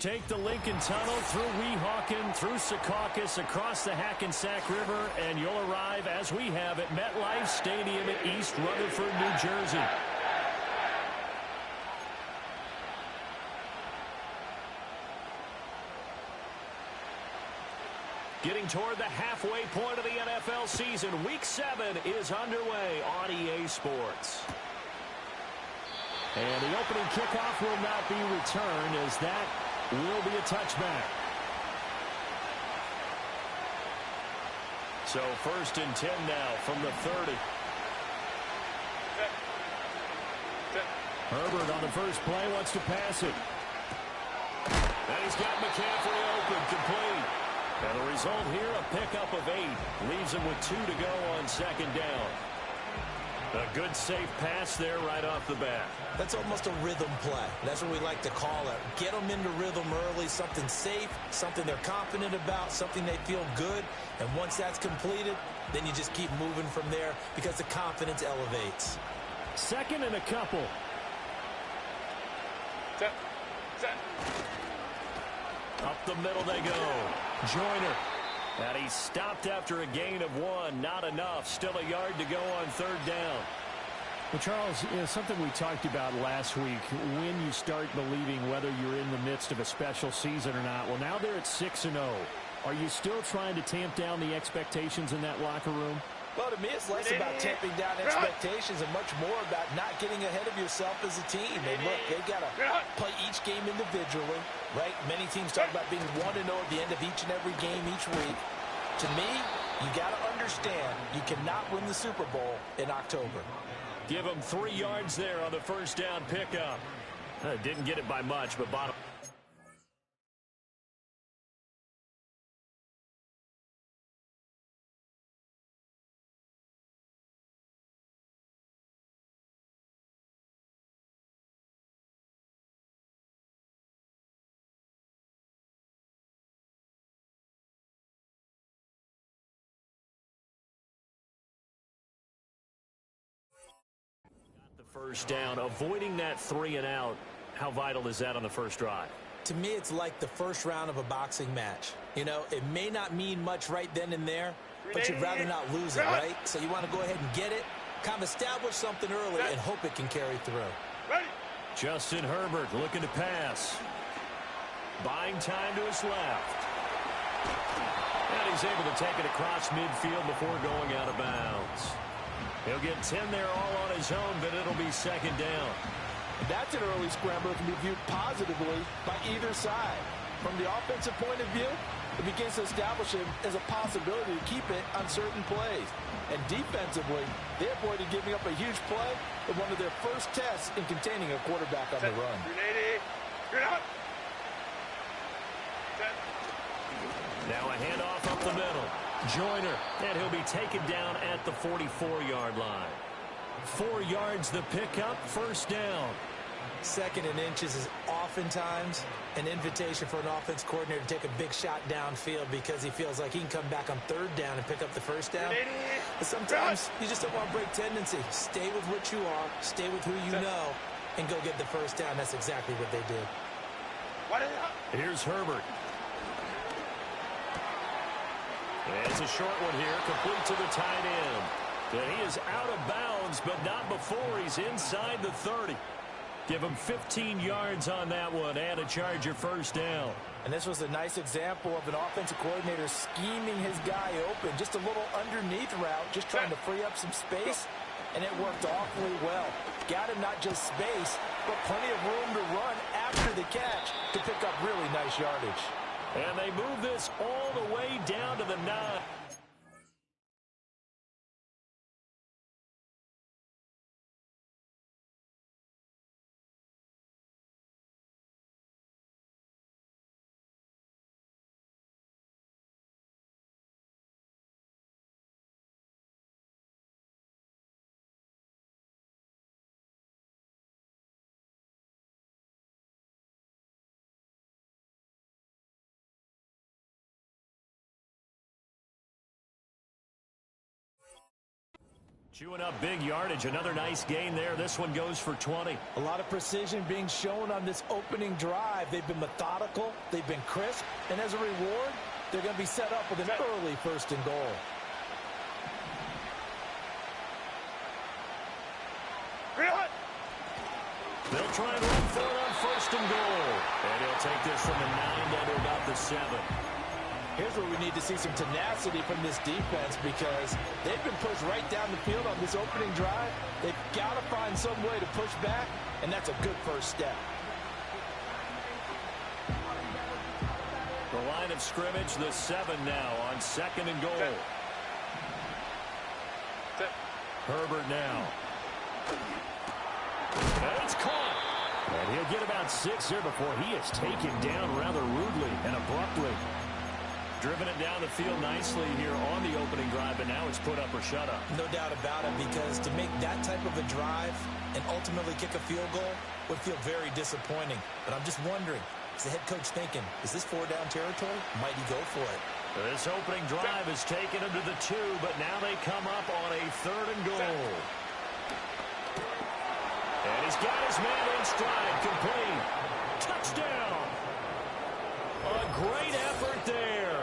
take the Lincoln Tunnel through Weehawken, through Secaucus, across the Hackensack River, and you'll arrive, as we have, at MetLife Stadium in East Rutherford, New Jersey. Getting toward the halfway point of the NFL season, Week 7 is underway on EA Sports. And the opening kickoff will not be returned, as that will be a touchback. So 1st and 10 now from the 30. Herbert on the first play wants to pass it. And he's got McCaffrey open, complete. And the result here, a pickup of 8. Leaves him with 2 to go on 2nd down. A good, safe pass there right off the bat. That's almost a rhythm play. That's what we like to call it. Get them into rhythm early, something safe, something they're confident about, something they feel good. And once that's completed, then you just keep moving from there because the confidence elevates. 2nd and a couple. Set. Up the middle they go. Joyner. And he stopped after a gain of 1. Not enough. Still a yard to go on 3rd down. Well, Charles, something we talked about last week, when you start believing whether you're in the midst of a special season or not. Well, now they're at 6-0. Are you still trying to tamp down the expectations in that locker room? Well, to me, it's less about tamping down expectations and much more about not getting ahead of yourself as a team. And look, they've got to play each game individually, right? Many teams talk about being 1-0 at the end of each and every game each week. To me, you got to understand you cannot win the Super Bowl in October. Give him 3 yards there on the first down pickup. Didn't get it by much, but bottom. First down, avoiding that 3 and out. How vital is that on the first drive? To me, it's like the first round of a boxing match. You know, it may not mean much right then and there, but you'd rather not lose it, right? So you want to go ahead and get it, kind of establish something early, and hope it can carry through. Justin Herbert looking to pass. Buying time to his left. And he's able to take it across midfield before going out of bounds. He'll get 10 there all on his own, but it'll be 2nd down. That's an early scramble that can be viewed positively by either side. From the offensive point of view, it begins to establish him as a possibility to keep it on certain plays. And defensively, they avoided giving up a huge play in one of their first tests in containing a quarterback on the run. Now a handoff up the middle. Joyner, and he'll be taken down at the 44-yard line. 4 yards the pickup, 1st down. 2nd and inches is oftentimes an invitation for an offense coordinator to take a big shot downfield because he feels like he can come back on 3rd down and pick up the 1st down. But sometimes you just don't want to break tendency. Stay with what you are, stay with who you know, and go get the 1st down. That's exactly what they did. Here's Herbert. And it's a short one here, complete to the tight end. And he is out of bounds, but not before he's inside the 30. Give him 15 yards on that one and a Charger 1st down. And this was a nice example of an offensive coordinator scheming his guy open. Just a little underneath route, just trying to free up some space, and it worked awfully well. Got him not just space, but plenty of room to run after the catch to pick up really nice yardage. And they move this all the way down to the 9. Chewing up big yardage. Another nice gain there. This one goes for 20. A lot of precision being shown on this opening drive. They've been methodical. They've been crisp. And as a reward, they're going to be set up with an early 1st and goal. They'll try and run for it on 1st and goal. And he'll take this from the 9 down to about the 7. Here's where we need to see some tenacity from this defense because they've been pushed right down the field on this opening drive. They've got to find some way to push back, and that's a good first step. The line of scrimmage, the 7 now on 2nd and goal. Herbert now. And it's caught. And he'll get about 6 here before he is taken down rather rudely and abruptly. Driven it down the field nicely here on the opening drive, but now it's put up or shut up. No doubt about it, because to make that type of a drive and ultimately kick a field goal would feel very disappointing. But I'm just wondering, is the head coach thinking, is this 4-down territory? Might he go for it? This opening drive has taken him to the 2, but now they come up on a 3rd and goal. And he's got his man in stride, complete. Touchdown! A great effort there.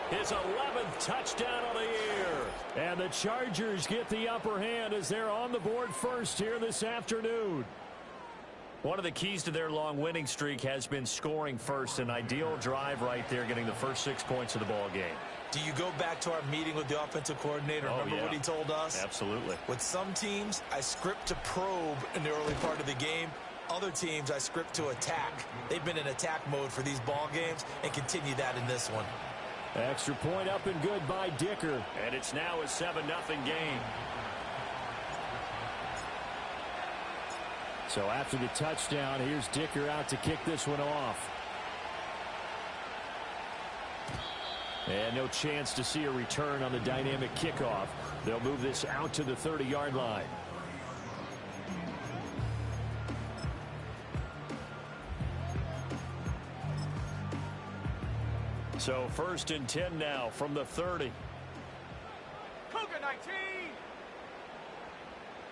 His 11th touchdown of the year. And the Chargers get the upper hand as they're on the board first here this afternoon. One of the keys to their long winning streak has been scoring first. An ideal drive right there, getting the first 6 points of the ball game. Do you go back to our meeting with the offensive coordinator? Remember what he told us? Absolutely. With some teams, I script to probe in the early part of the game. Other teams, I script to attack. They've been in attack mode for these ball games and continue that in this one. Extra point up and good by Dicker. And it's now a 7-0 game. So after the touchdown, here's Dicker out to kick this one off. And no chance to see a return on the dynamic kickoff. They'll move this out to the 30-yard line. So 1st and 10 now from the 30. Cougar 19.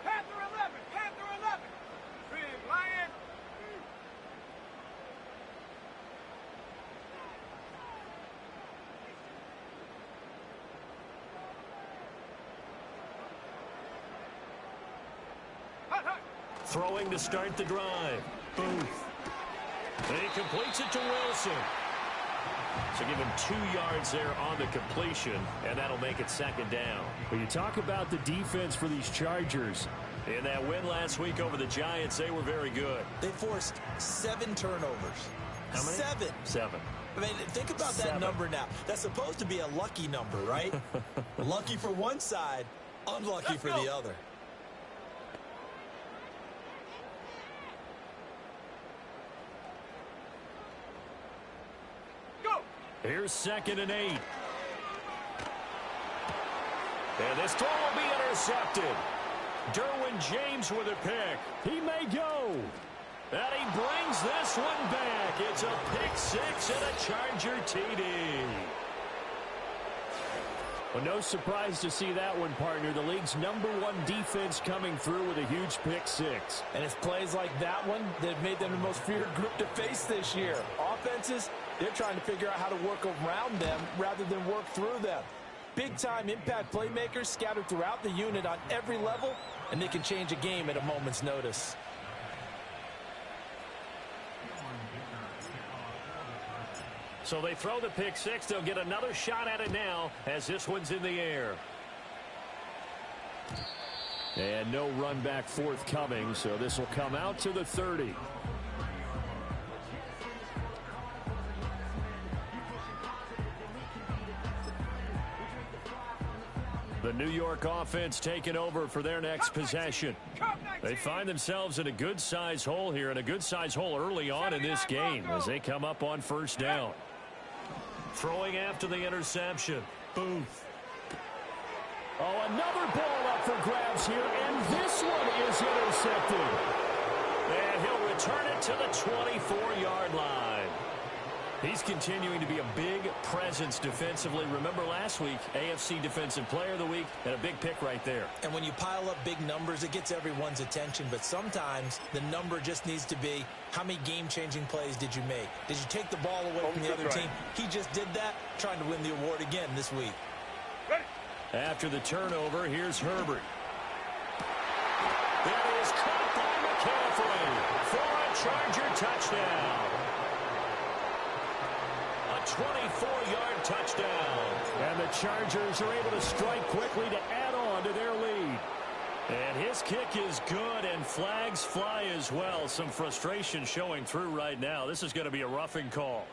Panther 11. Panther 11. Big Lion. Throwing to start the drive. Booth. And he completes it to Wilson. So give him 2 yards there on the completion, and that'll make it 2nd down. When you talk about the defense for these Chargers, in that win last week over the Giants, they were very good. They forced 7 turnovers. How many? 7. 7. I mean, think about that number now. That's supposed to be a lucky number, right? Lucky for one side, unlucky for the other. Here's 2nd and 8. And this throw will be intercepted. Derwin James with a pick. he may go. And he brings this one back. It's a pick 6 and a Charger TD. Well, no surprise to see that one, partner. The league's #1 defense coming through with a huge pick 6. And it's plays like that one that have made them the most feared group to face this year. Offenses, they're trying to figure out how to work around them rather than work through them. Big-time impact playmakers scattered throughout the unit on every level, and they can change a game at a moment's notice. So they throw the pick 6. They'll get another shot at it now as this one's in the air. And no run back forthcoming, so this will come out to the 30. The New York offense taking over for their next possession. They find themselves in a good-sized hole here, and a good-sized hole early on in this game as they come up on 1st down. Throwing after the interception. Booth. Oh, another ball up for grabs here, and this one is intercepted. And he'll return it to the 24-yard line. He's continuing to be a big presence defensively. Remember last week, AFC Defensive Player of the Week, and a big pick right there. And when you pile up big numbers, it gets everyone's attention. But sometimes the number just needs to be, how many game-changing plays did you make? Did you take the ball away from the other team? He just did that, trying to win the award again this week. After the turnover, here's Herbert. That is caught by McCaffrey for a Charger touchdown. A 24-yard touchdown. And the Chargers are able to strike quickly to add on to their lead. And his kick is good, and flags fly as well. Some frustration showing through right now. This is going to be a roughing call.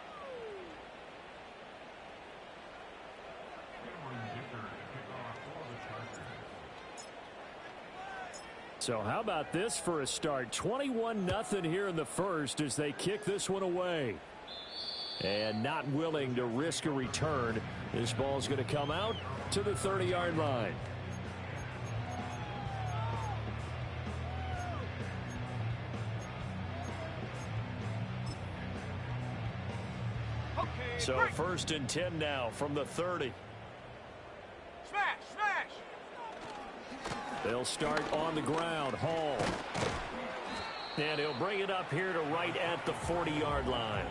So how about this for a start? 21-0 here in the first as they kick this one away. And not willing to risk a return. This ball's going to come out to the 30-yard line. So 1st and 10 now from the 30. Smash, smash. They'll start on the ground. Hall. And he'll bring it up here to right at the 40-yard line.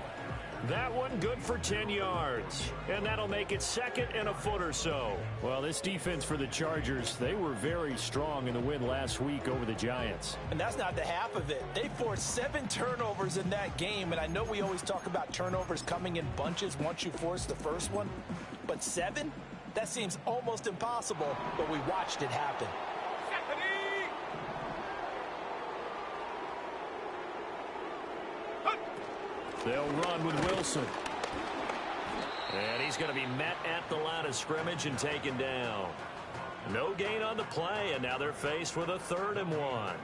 That one good for 10 yards. And that'll make it 2nd and a foot or so. Well, this defense for the Chargers, they were very strong in the win last week over the Giants. And that's not the half of it. They forced 7 turnovers in that game. And I know we always talk about turnovers coming in bunches once you force the first one. But 7? That seems almost impossible. But we watched it happen. They'll run with Wilson. And he's going to be met at the line of scrimmage and taken down. No gain on the play, and now they're faced with a 3rd and 1.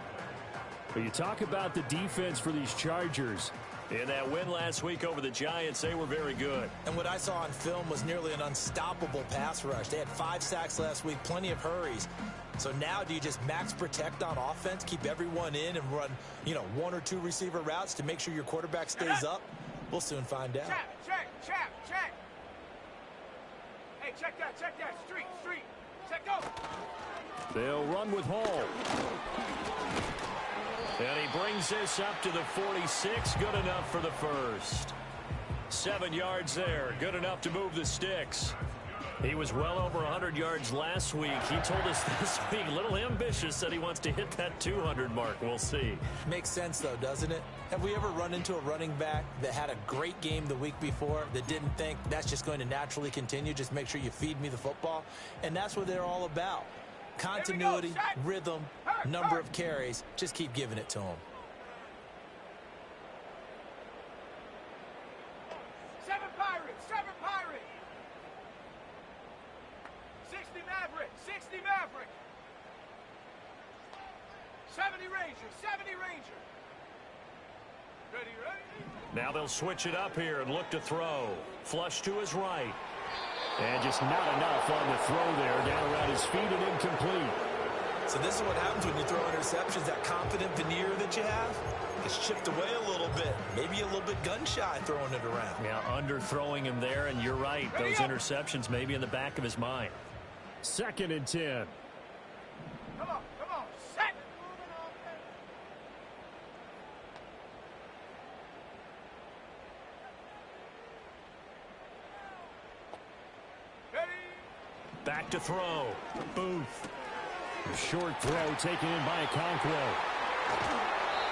But you talk about the defense for these Chargers. In that win last week over the Giants, they were very good. And what I saw on film was nearly an unstoppable pass rush. They had 5 sacks last week, plenty of hurries. So now do you just max protect on offense, keep everyone in and run, 1 or 2 receiver routes to make sure your quarterback stays up? We'll soon find out. Check. Hey, check that. Street. Check, go. They'll run with Hall. And he brings this up to the 46. Good enough for the first. 7 yards there. Good enough to move the sticks. He was well over 100 yards last week. He told us this week, a little ambitious, that he wants to hit that 200 mark. We'll see. Makes sense, though, doesn't it? Have we ever run into a running back that had a great game the week before that didn't think that's just going to naturally continue? Just make sure you feed me the football. And that's what they're all about. Continuity, rhythm, number of carries. Just keep giving it to them. 7 Pirates. 60 Maverick. 70 Ranger. Ready. Now they'll switch it up here and look to throw. Flush to his right. And just not enough on the throw there. Down around his feet and incomplete. So this is what happens when you throw interceptions. That confident veneer that you have gets chipped away a little bit. Maybe a little bit gun-shy throwing it around. Yeah, underthrowing him there, and you're right. Those interceptions may be in the back of his mind. 2nd and 10. Come on. Set. Ready. Back to throw. Booth. Short throw taken in by Okonkwo.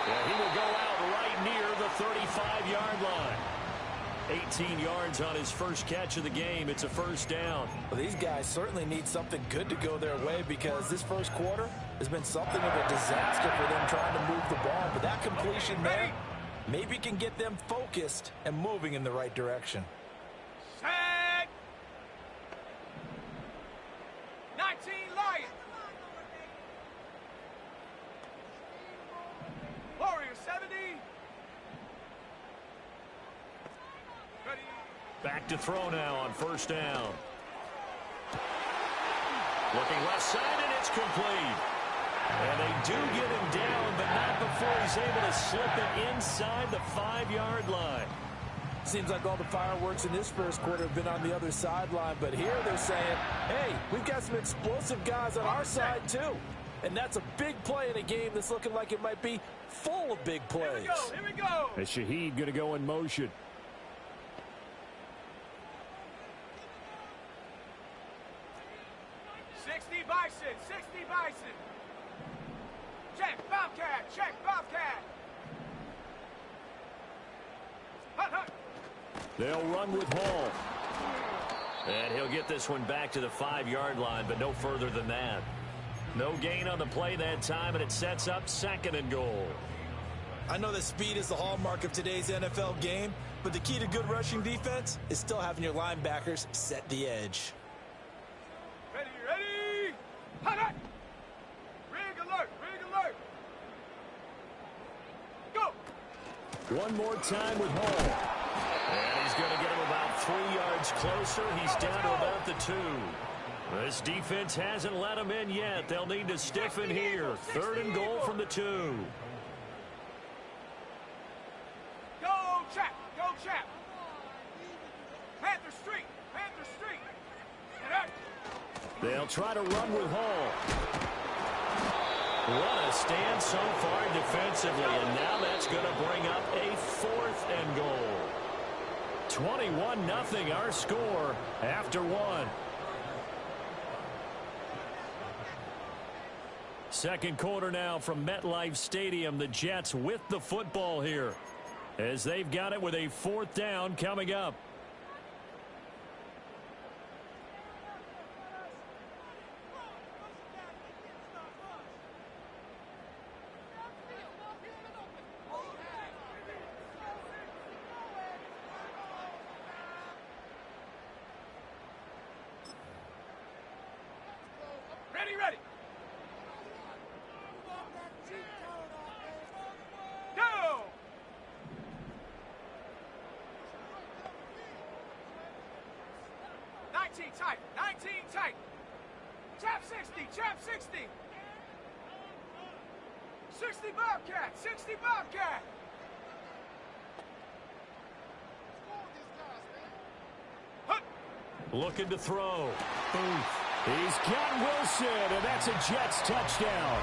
Yeah, he will go out right near the 35-yard line. 18 yards on his first catch of the game. It's a first down. Well, these guys certainly need something good to go their way because this first quarter has been something of a disaster for them trying to move the ball. But that completion there maybe can get them focused and moving in the right direction. Set. 19 Lions. Warriors 70. Ready. Back to throw now on first down. Looking left side, and it's complete. And they do get him down, but not before he's able to slip it inside the 5-yard line. Seems like all the fireworks in this first quarter have been on the other sideline, but here they're saying, hey, we've got some explosive guys on our side too. And that's a big play in a game that's looking like it might be full of big plays. Here we go. As Shaheed going to go in motion. Bison, 60 Bison. Check, Bobcat, check, Bobcat. Hut, hut. They'll run with Hall. And he'll get this one back to the 5-yard line, but no further than that. No gain on the play that time, and it sets up 2nd and goal. I know that speed is the hallmark of today's NFL game, but the key to good rushing defense is still having your linebackers set the edge. Ready, ready. Hut, hut. Rig alert, rig alert. Go. One more time with Hall. And he's going to get him about 3 yards closer. He's down to about the 2. This defense hasn't let him in yet. They'll need to stiffen here. 3rd and goal from the 2. Go, Chap, go, Chap. Panther Street, Panther Street. Get up. They'll try to run with Hall. What a stand so far defensively, and now that's going to bring up a 4th and goal. 21-0 our score after 1. Second quarter now from MetLife Stadium. The Jets with the football here as they've got it with a 4th down coming up. Ready, ready. Go. 19 tight, 19 tight. Chap 60, chap 60. 60 Bobcat, 60 Bobcat. Hut. Looking to throw. Oof. He's got Wilson, and that's a Jets touchdown.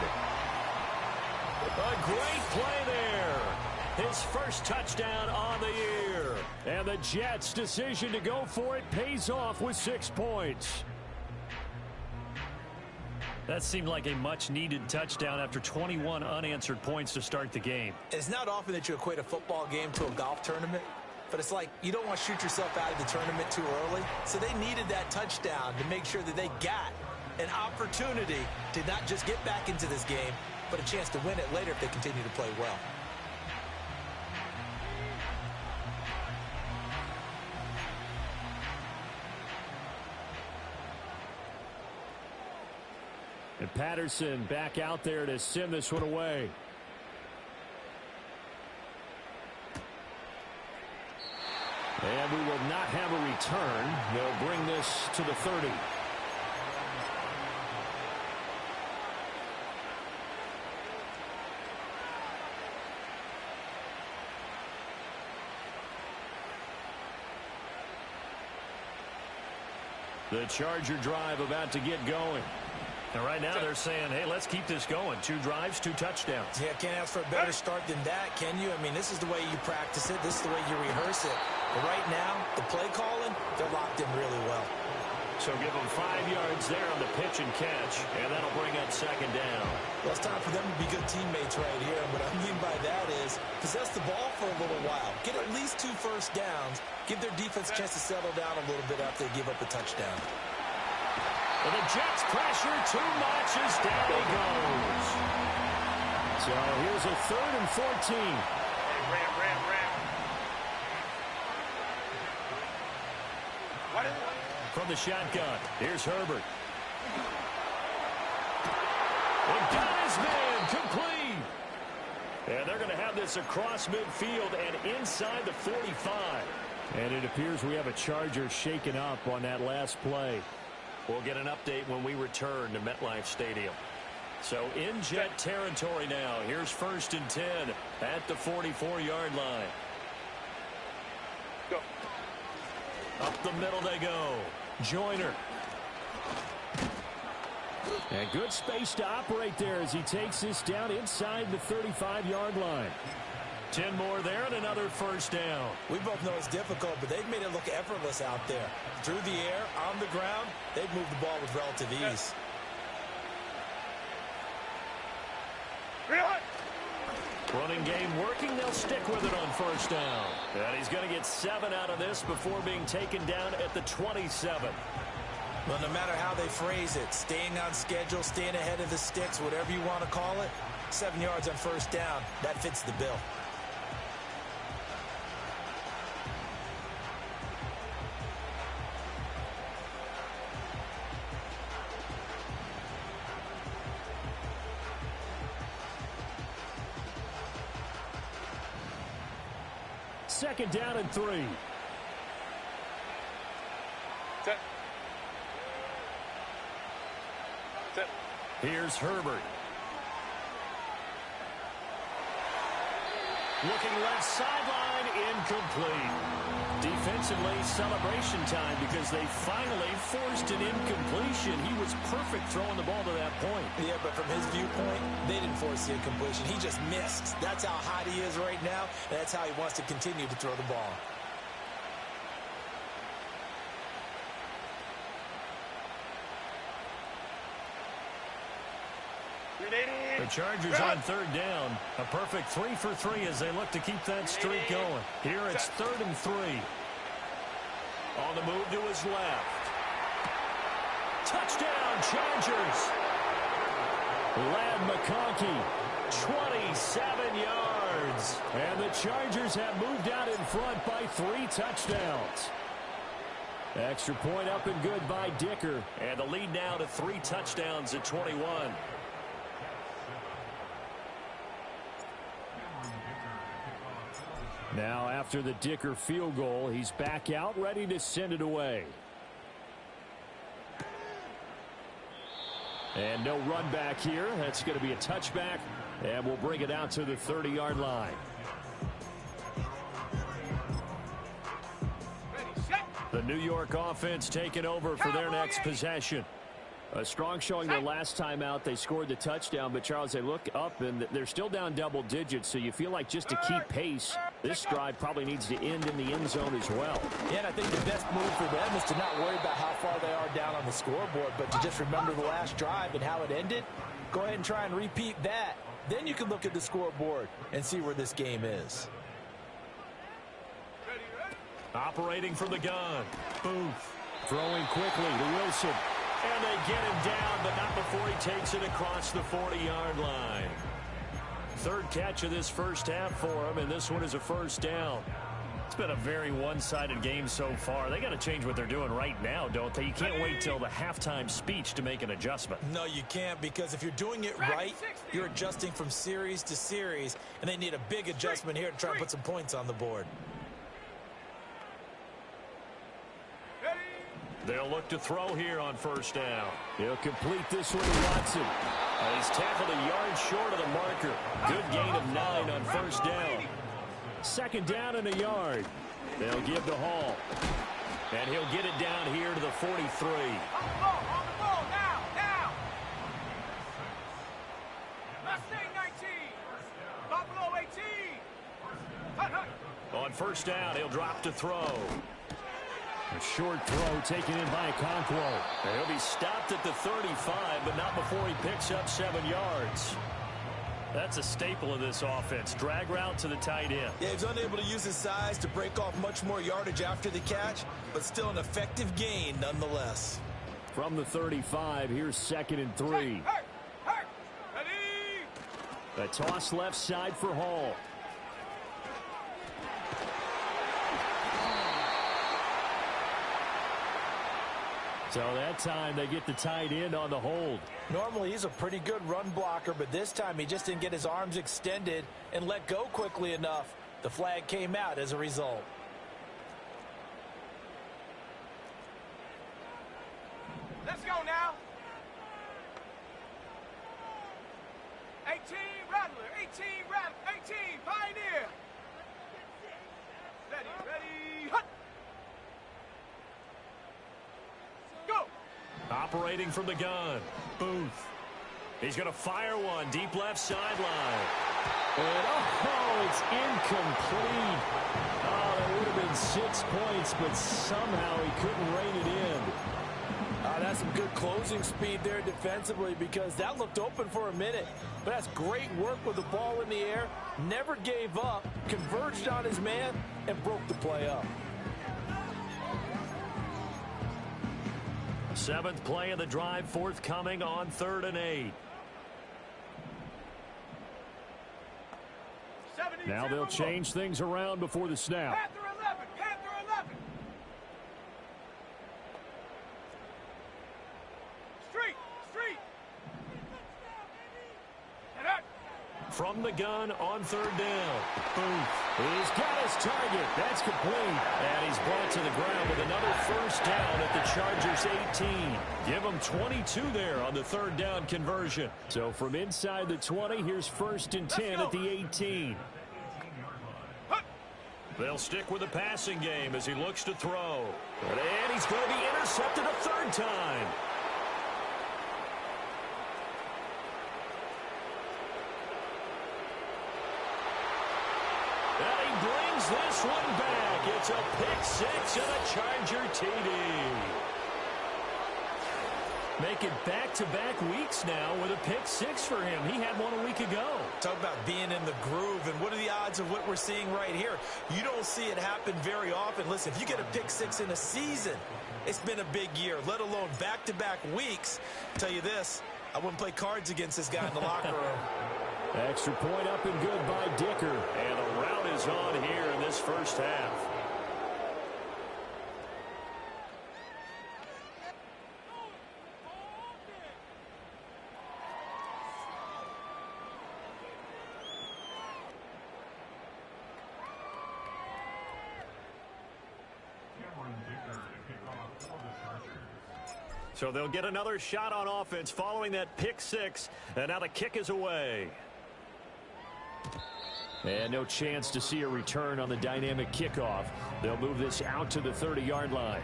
A great play there. His first touchdown on the year. And the Jets' decision to go for it pays off with 6 points. That seemed like a much-needed touchdown after 21 unanswered points to start the game. It's not often that you equate a football game to a golf tournament, but it's like you don't want to shoot yourself out of the tournament too early. So they needed that touchdown to make sure that they got an opportunity to not just get back into this game, but a chance to win it later if they continue to play well. And Patterson back out there to send this one away. And we will not have a return. They'll bring this to the 30. The Charger drive about to get going. And right now they're saying, hey, let's keep this going. 2 drives, 2 touchdowns. Yeah, can't ask for a better start than that, can you? I mean, this is the way you practice it. This is the way you rehearse it. But right now, the play calling, they're locked in really well. So give them 5 yards there on the pitch and catch, and that'll bring up 2nd down. Well, it's time for them to be good teammates right here. And what I mean by that is possess the ball for a little while. Get at least 2 first downs. Give their defense a chance to settle down a little bit after they give up a touchdown. And the Jets pressure too much as down he goes. So here's a 3rd and 14. Ram. What is it? From the shotgun, here's Herbert. And got his man complete. And they're going to have this across midfield and inside the 45. And it appears we have a Charger shaken up on that last play. We'll get an update when we return to MetLife Stadium. So in Jet territory now. Here's 1st and 10 at the 44-yard line. Go. Up the middle they go. Joyner. And good space to operate there as he takes this down inside the 35-yard line. 10 more there and another first down. We both know it's difficult, but they've made it look effortless out there. Through the air, on the ground, they've moved the ball with relative ease. Running game working. They'll stick with it on first down. And he's going to get 7 out of this before being taken down at the 27. Well, no matter how they phrase it, staying on schedule, staying ahead of the sticks, whatever you want to call it, 7 yards on first down, that fits the bill. Second down and 3. Set. Set. Here's Herbert. Looking left sideline, incomplete. Defensively, celebration time because they finally forced an incompletion. He was perfect throwing the ball to that point. Yeah, but from his viewpoint, they didn't force the incompletion. He just missed. That's how hot he is right now, and that's how he wants to continue to throw the ball. The Chargers on third down. A perfect 3 for 3 as they look to keep that streak going. Here it's 3rd and 3. On the move to his left. Touchdown, Chargers. Ladd McConkey, 27 yards. And the Chargers have moved out in front by 3 touchdowns. Extra point up and good by Dicker. And the lead now to 3 touchdowns at 21. Now after the Dicker field goal, he's back out ready to send it away. And no run back here. That's going to be a touchback, and we'll bring it out to the 30-yard line. Ready, set. The New York offense taking over for their next possession. A strong showing their last time out. They scored the touchdown, but, Charles, they look up, and they're still down double digits, so you feel like just to keep pace, this drive probably needs to end in the end zone as well. Yeah, and I think the best move for them is to not worry about how far they are down on the scoreboard, but to just remember the last drive and how it ended. Go ahead and try and repeat that. Then you can look at the scoreboard and see where this game is. Ready, ready. Operating from the gun. Booth. Throwing quickly to Wilson. And they get him down, but not before he takes it across the 40-yard line. 3rd catch of this first half for him, and this one is a first down. It's been a very one-sided game so far. They got to change what they're doing right now, don't they? You can't wait till the halftime speech to make an adjustment. No, you can't, because if you're doing it right, you're adjusting from series to series, and they need a big adjustment here to try and put some points on the board. They'll look to throw here on first down. He'll complete this one to Watson. He's tackled a yard short of the marker. Good gain of 9 on first down. 2nd down and a yard. They'll give to Hall. And he'll get it down here to the 43. On the ball, now. Mustang 19. Buffalo 18. Hut. On first down, he'll drop to throw. A short throw taken in by Okonkwo. He'll be stopped at the 35, but not before he picks up 7 yards. That's a staple of this offense. Drag route to the tight end. Yeah, he's unable to use his size to break off much more yardage after the catch, but still an effective gain nonetheless. From the 35, here's 2nd and 3. Ready. A toss left side for Hall. So that time they get the tight end on the hold. Normally he's a pretty good run blocker, but this time he just didn't get his arms extended and let go quickly enough. The flag came out as a result. Let's go now. 18 Rattler, 18 Rattler, 18 Pioneer. Ready, hut. operating from the gun. Booth. He's going to fire one deep left sideline. And it's incomplete. Oh, that would have been 6 points, but somehow he couldn't rein it in. That's some good closing speed there defensively because that looked open for a minute. But that's great work with the ball in the air. Never gave up, converged on his man, and broke the play up. 7th play of the drive forthcoming on 3rd and 8. Now they'll change things around before the snap. Panther 11, Panther 11. Street. And up. From the gun on 3rd down. Booth. He's got his target. That's complete. And he's brought to the ground with another first down at the Chargers 18. Give them 22 there on the 3rd down conversion. So from inside the 20, here's 1st and 10 at the 18. They'll stick with the passing game as he looks to throw. And he's going to be intercepted a 3rd time. And he brings this one back. It's a pick 6 and a Charger TD. Make it back-to-back weeks now with a pick 6 for him. He had one a week ago. Talk about being in the groove, and what are the odds of what we're seeing right here? You don't see it happen very often. Listen, if you get a pick 6 in a season, it's been a big year, let alone back-to-back weeks. Tell you this, I wouldn't play cards against this guy in the locker room. Extra point up and good by Dicker. And the route is on here in this first half. So they'll get another shot on offense following that pick 6. And now the kick is away. And no chance to see a return on the dynamic kickoff. They'll move this out to the 30-yard line.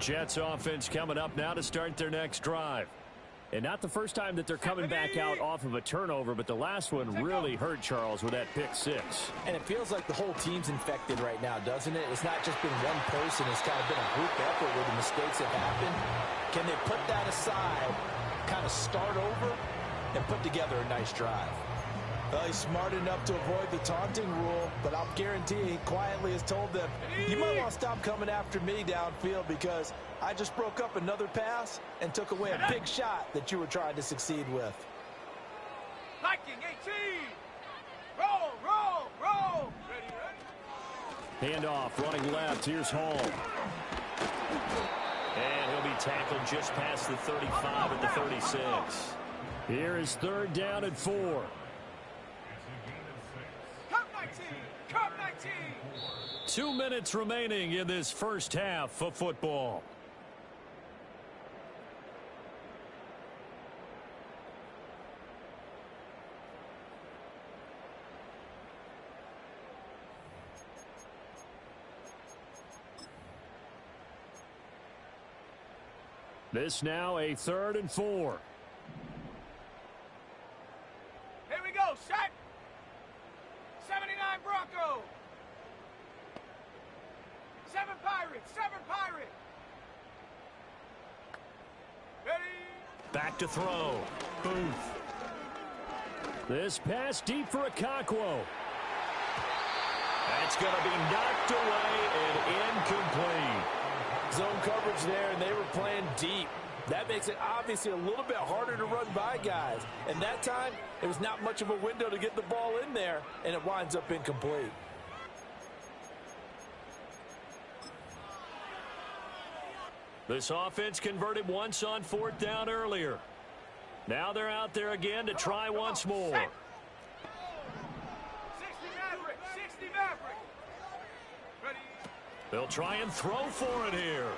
Jets offense coming up now to start their next drive. And not the first time that they're coming back out off of a turnover, but the last one really hurt Charles with that pick 6. And it feels like the whole team's infected right now, doesn't it? It's not just been one person. It's kind of been a group effort where the mistakes have happened. Can they put that aside, kind of start over, and put together a nice drive? Well, he's smart enough to avoid the taunting rule, but I'll guarantee he quietly has told them, you might want to stop coming after me downfield because I just broke up another pass and took away a big shot that you were trying to succeed with. Viking 18. Roll, roll, roll. Ready. Handoff, running left. Here's Hall. And he'll be tackled just past the 35 at the 36. Here is 3rd down and 4. Cup 19. Cup 19. 2 minutes remaining in this first half of football. This now a 3rd and 4. Here we go. Set. 79 Bronco. 7 Pirates. 7 Pirates. Ready. Back to throw. Booth. This pass deep for Okonkwo. That's going to be knocked away and incomplete. Zone coverage there, and they were playing deep. That makes it obviously a little bit harder to run by guys. And that time, it was not much of a window to get the ball in there, and it winds up incomplete. This offense converted once on 4th down earlier. Now they're out there again to try once more. 60 Maverick. 60 Maverick. Ready. They'll try and throw for it here.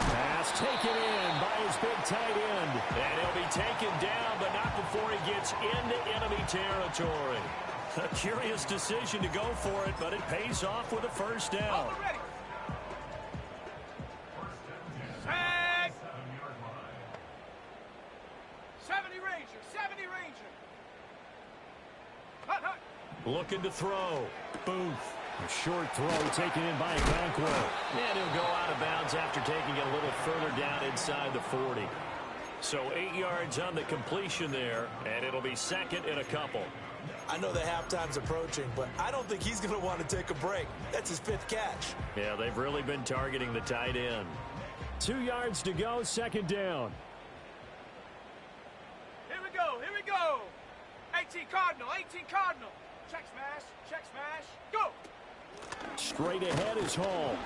Pass taken in by his big tight end. And he'll be taken down, but not before he gets into enemy territory. A curious decision to go for it, but it pays off with a first down. Over ready. Set. 70 Ranger, 70 Ranger. Hut, hut. Looking to throw. Booth. A short throw taken in by Okonkwo. And he'll go out of bounds after taking it a little further down inside the 40. So 8 yards on the completion there, and it'll be second and a couple. I know the halftime's approaching, but I don't think he's going to want to take a break. That's his 5th catch. Yeah, they've really been targeting the tight end. 2 yards to go, second down. Here we go, here we go. 18 Cardinal, 18 Cardinal. Check smash, go. Straight ahead is Hall.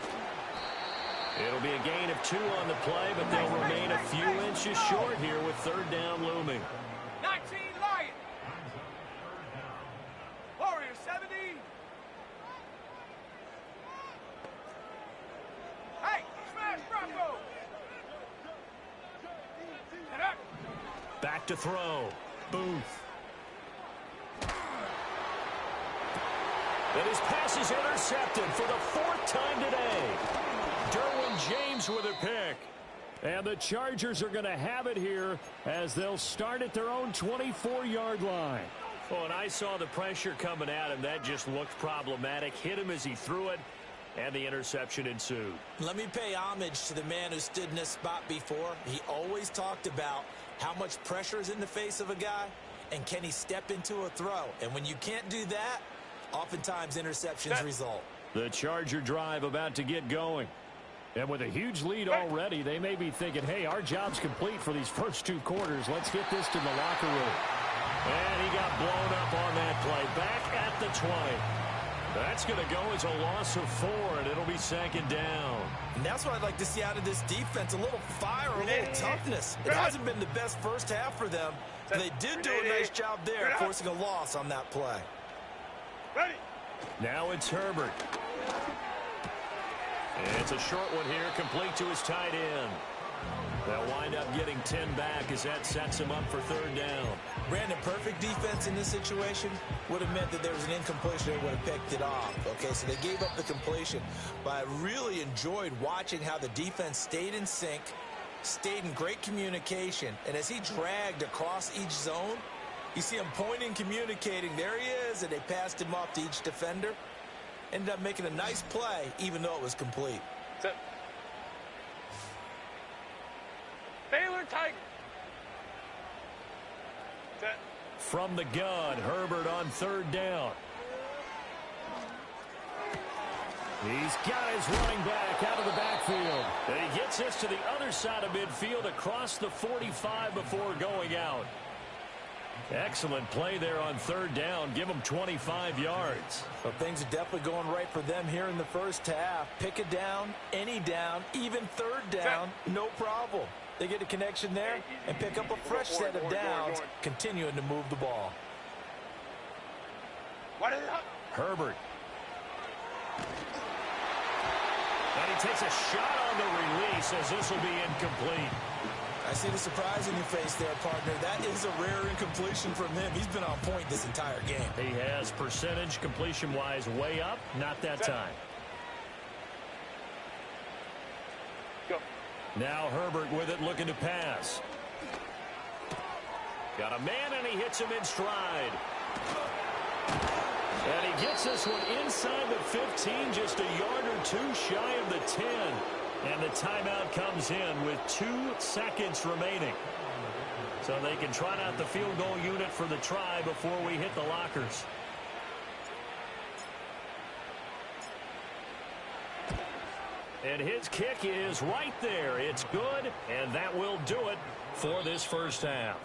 It'll be a gain of 2 on the play, but they'll remain a few inches short here with third down looming. 19 Lion. Warrior 70. Hey, smash Bronco. Get up. Back to throw. Booth. And his pass is intercepted for the 4th time today. Derwin James with a pick. And the Chargers are going to have it here as they'll start at their own 24-yard line. Oh, and I saw the pressure coming at him. That just looked problematic. Hit him as he threw it, and the interception ensued. Let me pay homage to the man who stood in this spot before. He always talked about how much pressure is in the face of a guy, and can he step into a throw. And when you can't do that, oftentimes interceptions result. The Charger drive about to get going. And with a huge lead already, they may be thinking, hey, our job's complete for these first 2 quarters. Let's get this to the locker room. And he got blown up on that play. Back at the 20. That's going to go as a loss of 4, and it'll be second down. And that's what I'd like to see out of this defense, a little fire, a little toughness. It hasn't been the best first half for them, but they did do a nice job there, forcing a loss on that play. Ready. Now it's Herbert. And it's a short one here, complete to his tight end. They'll wind up getting 10 back as that sets him up for third down. Brandon, perfect defense in this situation would have meant that there was an incompletion. They would have picked it off. Okay, so they gave up the completion. But I really enjoyed watching how the defense stayed in sync, stayed in great communication. And as he dragged across each zone, you see him pointing, communicating. There he is, and they passed him off to each defender. Ended up making a nice play, even though it was complete. Set. Baylor Tiger. Set. From the gun, Herbert on third down. He's got his running back out of the backfield. And he gets this to the other side of midfield across the 45 before going out. Excellent play there on third down. Give them 25 yards. Well, things are definitely going right for them here in the first half. Pick a down, any down, even third down, no problem. They get a connection there and pick up a fresh set of downs, continuing to move the ball. What is it? Herbert. And he takes a shot on the release as this will be incomplete. I see the surprise in your face there, partner. That is a rare incompletion from him. He's been on point this entire game. He has percentage completion-wise way up. Not that time. Go. Now Herbert with it, looking to pass. Got a man, and he hits him in stride. And he gets this one inside the 15, just a yard or 2 shy of the 10. And the timeout comes in with 2 seconds remaining. So they can trot out the field goal unit for the try before we hit the lockers. And his kick is right there. It's good, and that will do it for this first half.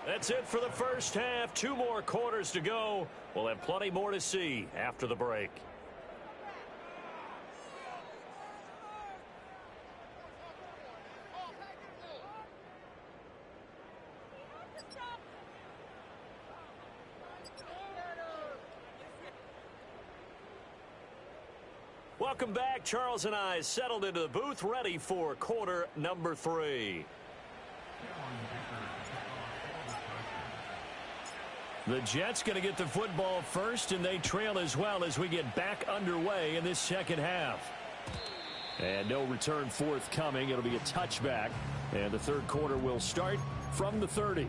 That's it for the first half. 2 more quarters to go. We'll have plenty more to see after the break. Welcome back. Charles and I settled into the booth, ready for quarter number 3. The Jets going to get the football first, and they trail as well as we get back underway in this second half. And no return forthcoming. It'll be a touchback, and the third quarter will start from the 30.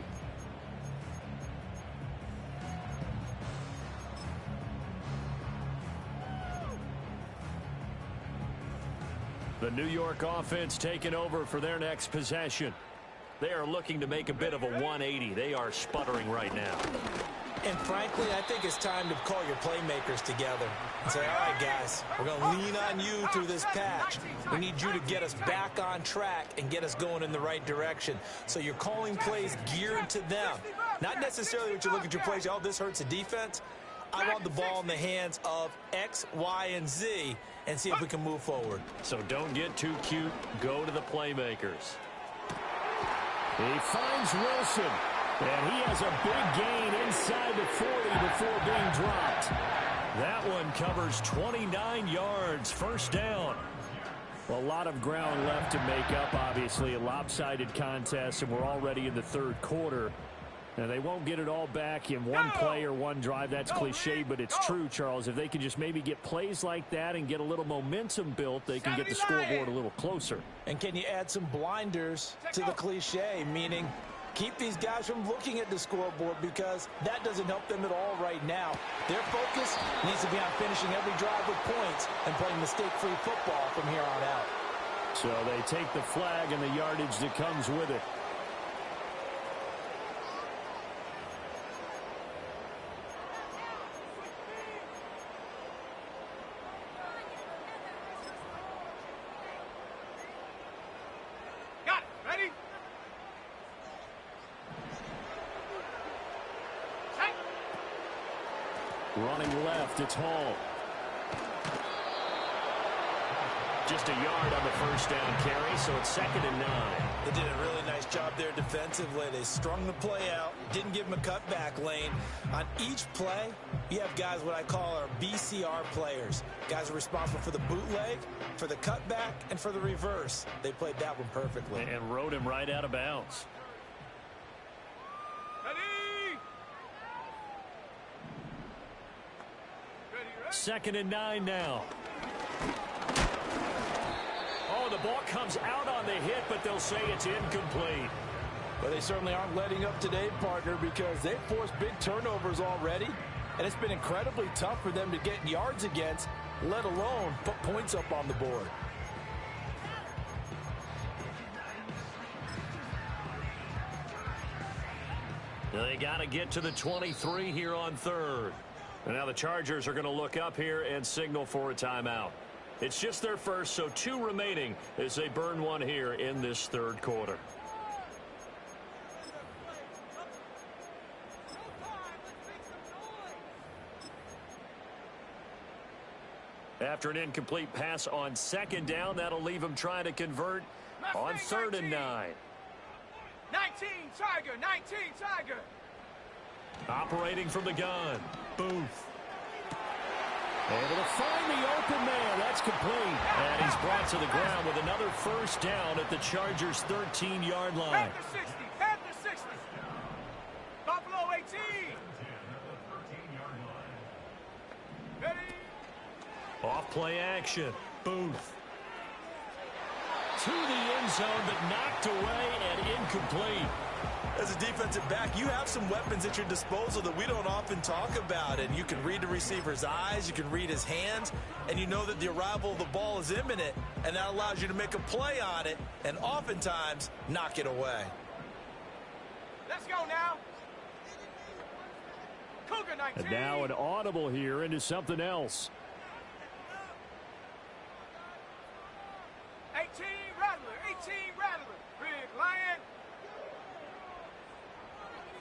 The New York offense taking over for their next possession. They are looking to make a bit of a 180. They are sputtering right now. And frankly, I think it's time to call your playmakers together and say, all right, guys, we're going to lean on you through this patch. We need you to get us back on track and get us going in the right direction. So you're calling plays geared to them. Not necessarily what you look at your plays, oh, this hurts the defense. I want the ball in the hands of X, Y, and Z and see if we can move forward. So don't get too cute. Go to the playmakers. He finds Wilson, and he has a big gain inside the 40 before being dropped. That one covers 29 yards, first down. Well, a lot of ground left to make up, obviously. A lopsided contest, and we're already in the third quarter. And they won't get it all back in one play or one drive. That's cliche, but it's true, Charles. If they can just maybe get plays like that and get a little momentum built, they can get the scoreboard a little closer. And can you add some blinders to the cliche, meaning keep these guys from looking at the scoreboard, because that doesn't help them at all right now. Their focus needs to be on finishing every drive with points and playing mistake-free football from here on out. So they take the flag and the yardage that comes with it. Running left, it's Hall. Just a yard on the first down carry, so it's 2nd and 9. They did a really nice job there defensively. They strung the play out, didn't give them a cutback lane. On each play, you have guys what I call our BCR players. Guys are responsible for the bootleg, for the cutback, and for the reverse. They played that one perfectly. And rode him right out of bounds. 2nd and 9 now. Oh, the ball comes out on the hit, but they'll say it's incomplete. But they certainly aren't letting up today, partner, because they've forced big turnovers already, and it's been incredibly tough for them to get yards against, let alone put points up on the board. They got to get to the 23 here on 3rd. And now the Chargers are going to look up here and signal for a timeout. It's just their first, so 2 remaining as they burn one here in this third quarter. After an incomplete pass on 2nd down, that'll leave them trying to convert on 3rd and 9. 19 Tiger, 19 Tiger. Operating from the gun, Booth. Able to find the open man. That's complete. And he's brought to the ground with another first down at the Chargers' 13-yard line. Panther 60, Panther 60. Buffalo 18. Ready. Off play action, Booth. To the end zone, but knocked away and incomplete. As a defensive back, you have some weapons at your disposal that we don't often talk about. And you can read the receiver's eyes, you can read his hands, and you know that the arrival of the ball is imminent, and that allows you to make a play on it and oftentimes knock it away. Let's go now. Cougar 19. And now an audible here into something else. 18 Rattler, 18 Rattler. Big Lion.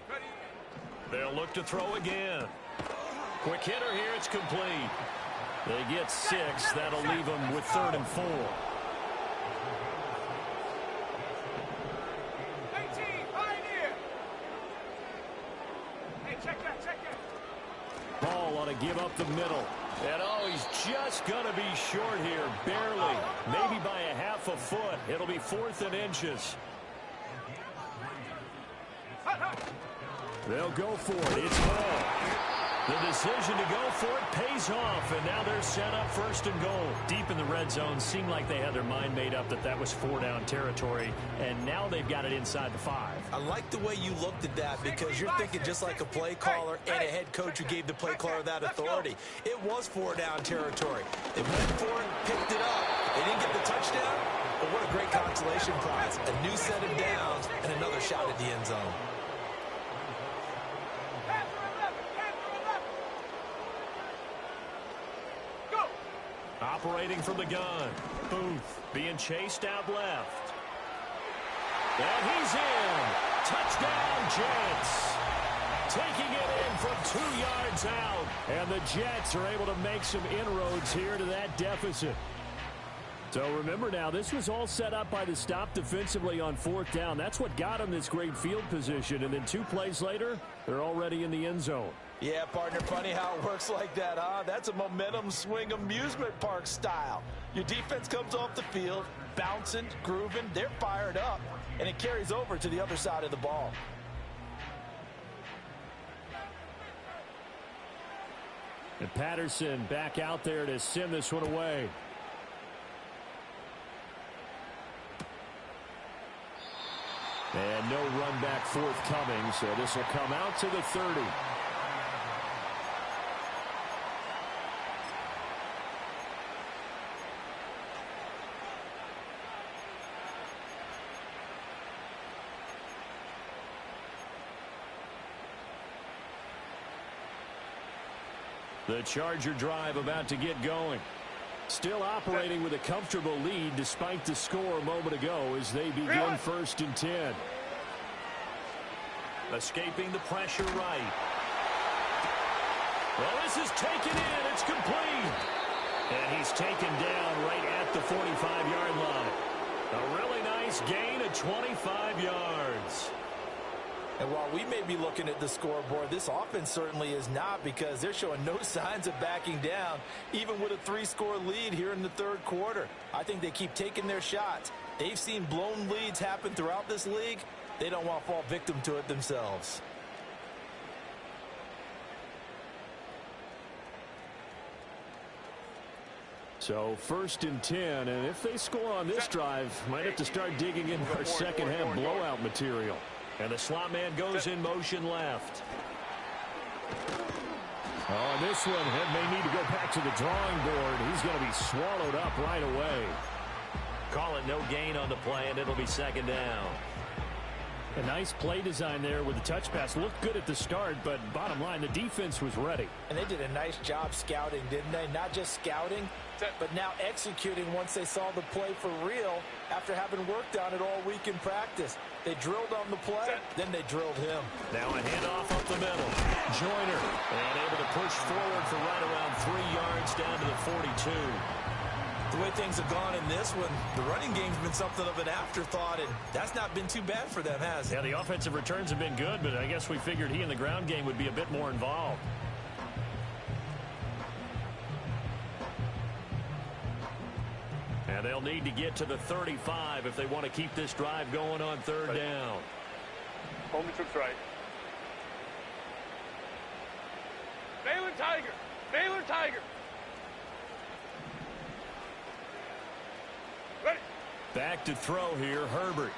Ready. They'll look to throw again. Quick hitter here, it's complete. They get 6. That'll leave them with 3rd and 4. 18 Pioneer. Hey, check that, check that. Ball ought to give up the middle. And oh, he's just going to be short here, barely. Maybe by a half a foot. It'll be 4th and inches. They'll go for it. It's Hall. The decision to go for it pays off, and now they're set up 1st and goal. Deep in the red zone, seemed like they had their mind made up that was 4-down territory, and now they've got it inside the 5. I like the way you looked at that because you're thinking just like a play caller and a head coach who gave the play caller that authority. It was 4-down territory. They went for it, picked it up. They didn't get the touchdown, but what a great consolation prize. A new set of downs and another shot at the end zone. Operating from the gun. Booth being chased out left. And he's in. Touchdown, Jets. Taking it in from 2 yards out. And the Jets are able to make some inroads here to that deficit. So remember now, this was all set up by the stop defensively on 4th down. That's what got them this great field position. And then 2 plays later, they're already in the end zone. Yeah, partner, funny how it works like that, huh? That's a momentum swing amusement park style. Your defense comes off the field, bouncing, grooving, they're fired up, and it carries over to the other side of the ball. And Patterson back out there to send this one away. And no run back forthcoming, so this will come out to the 30. The Charger drive about to get going. Still operating with a comfortable lead despite the score a moment ago as they begin 1st and 10. Escaping the pressure right. Well, this is taken in. It's complete. And he's taken down right at the 45-yard line. A really nice gain of 25 yards. And while we may be looking at the scoreboard, this offense certainly is not because they're showing no signs of backing down, even with a 3-score lead here in the 3rd quarter. I think they keep taking their shots. They've seen blown leads happen throughout this league. They don't want to fall victim to it themselves. So 1st and 10, and if they score on this drive, might have to start digging in our second-half blowout material. And the slot man goes in motion left. Oh, and this one may need to go back to the drawing board. He's going to be swallowed up right away. Call it no gain on the play, and it'll be 2nd down. A nice play design there with the touch pass. Looked good at the start, but bottom line, the defense was ready. And they did a nice job scouting, didn't they? Not just scouting, but now executing once they saw the play for real after having worked on it all week in practice. They drilled on the play, then they drilled him. Now a handoff up the middle. Joyner, and able to push forward for right around 3 yards down to the 42. The way things have gone in this one, the running game's been something of an afterthought, and that's not been too bad for them, has it? Yeah, the offensive returns have been good, but I guess we figured he in the ground game would be a bit more involved. And they'll need to get to the 35 if they want to keep this drive going on 3rd down. Home troops right. Baylor Tiger! Baylor Tiger! Ready! Back to throw here, Herbert.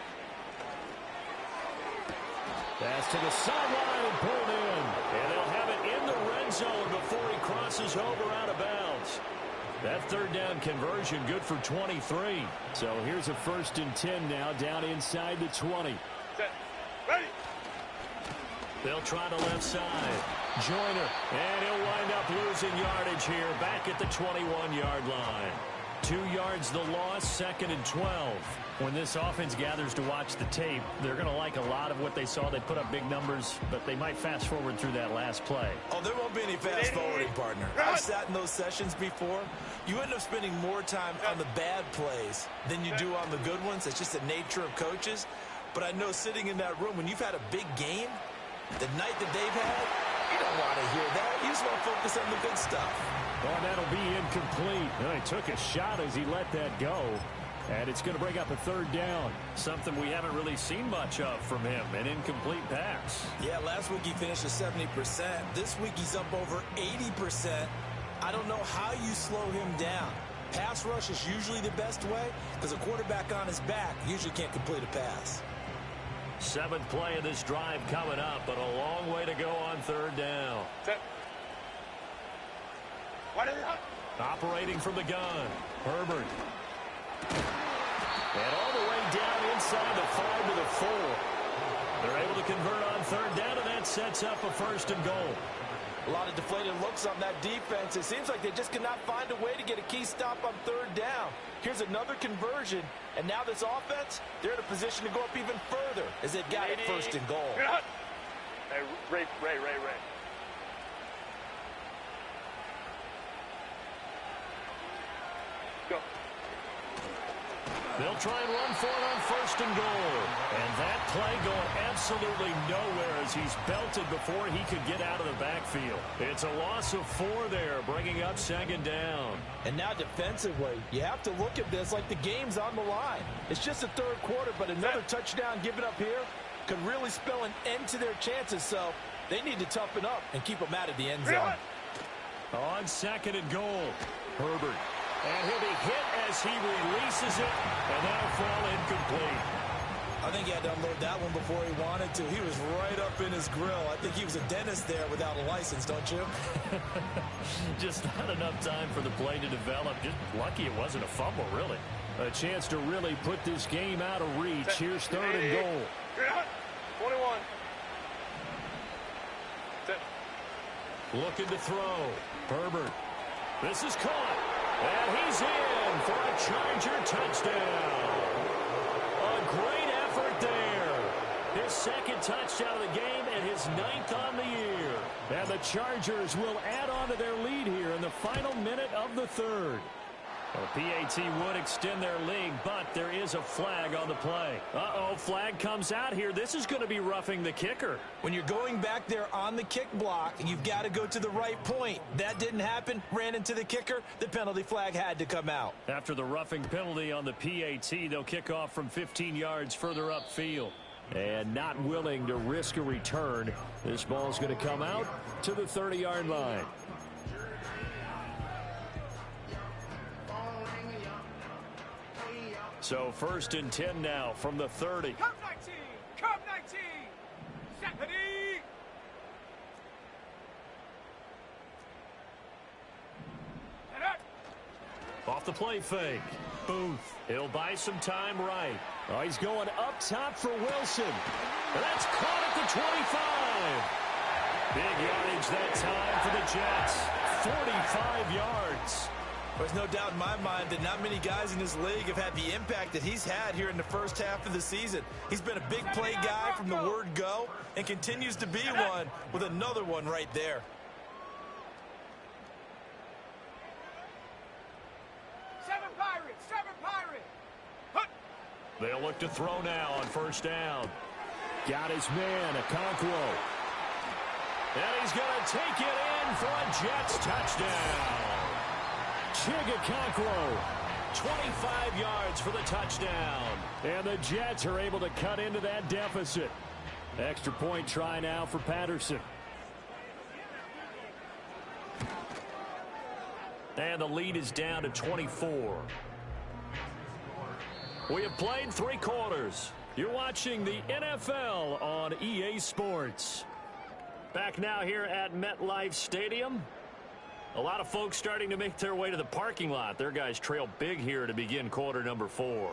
Pass to the sideline and pulled in. And they'll have it in the red zone before he crosses over out of bounds. That 3rd down conversion good for 23. So here's a 1st and 10 now down inside the 20. Set. Ready! They'll try the left side. Joyner, and he'll wind up losing yardage here back at the 21-yard line. 2 yards the loss, 2nd and 12. When this offense gathers to watch the tape, they're going to like a lot of what they saw. They put up big numbers, but they might fast forward through that last play. Oh, there won't be any fast forwarding, partner. I've sat in those sessions before. You end up spending more time on the bad plays than you do on the good ones. It's just the nature of coaches. But I know sitting in that room, when you've had a big game, the night that they've had, you don't don't want to hear that. You just want to focus on the good stuff. Oh, and that'll be incomplete. And he took a shot as he let that go. And it's going to bring up a third down. Something we haven't really seen much of from him, an incomplete pass. Yeah, last week he finished at 70%. This week he's up over 80%. I don't know how you slow him down. Pass rush is usually the best way because a quarterback on his back usually can't complete a pass. 7th play of this drive coming up, but a long way to go on third down. Operating from the gun, Herbert. And all the way down inside the 5 to the 4. They're able to convert on third down, and that sets up a first and goal. A lot of deflated looks on that defense. It seems like they just cannot find a way to get a key stop on third down. Here's another conversion, and now this offense, they're in a position to go up even further as they've got it first and goal. Hey, Ray. Go. They'll try and run for it on first and goal. And that play going absolutely nowhere as he's belted before he could get out of the backfield. It's a loss of 4 there, bringing up second down. And now defensively, you have to look at this like the game's on the line. It's just the third quarter, but another touchdown given up here could really spell an end to their chances. So they need to toughen up and keep them out of the end zone. On second and goal, Herbert. And he'll be hit as he releases it, and that'll fall incomplete. I think he had to unload that one before he wanted to. He was right up in his grill. I think he was a dentist there without a license, don't you? Just not enough time for the play to develop. Just lucky it wasn't a fumble, really. A chance to really put this game out of reach. Here's third and goal. 21. Looking to throw. Herbert. This is caught. And he's in for a Charger touchdown. A great effort there. His second touchdown of the game and his 9th on the year. And the Chargers will add on to their lead here in the final minute of the third. Well, PAT would extend their lead, but there is a flag on the play. Uh-oh, flag comes out here. This is going to be roughing the kicker. When you're going back there on the kick block, you've got to go to the right point. That didn't happen. Ran into the kicker. The penalty flag had to come out. After the roughing penalty on the PAT, they'll kick off from 15 yards further upfield. And not willing to risk a return. This ball's going to come out to the 30-yard line. So first and 10 now from the 30. Come 19. Come 19. Set. Ready. And up. Off the play fake. Booth. He'll buy some time right. Oh, he's going up top for Wilson. And that's caught at the 25. Big yardage that time for the Jets. 45 yards. There's no doubt in my mind that not many guys in this league have had the impact that he's had here in the first half of the season. He's been a big play guy from the word go and continues to be one with another one right there. Seven Pirates. Hut. They'll look to throw now on first down. Got his man, Okonkwo. And he's going to take it in for a Jets touchdown. Chig Okonkwo. 25 yards for the touchdown. And the Jets are able to cut into that deficit. Extra point try now for Patterson. And the lead is down to 24. We have played 3 quarters. You're watching the NFL on EA Sports. Back now here at MetLife Stadium. A lot of folks starting to make their way to the parking lot. Their guys trail big here to begin quarter number 4.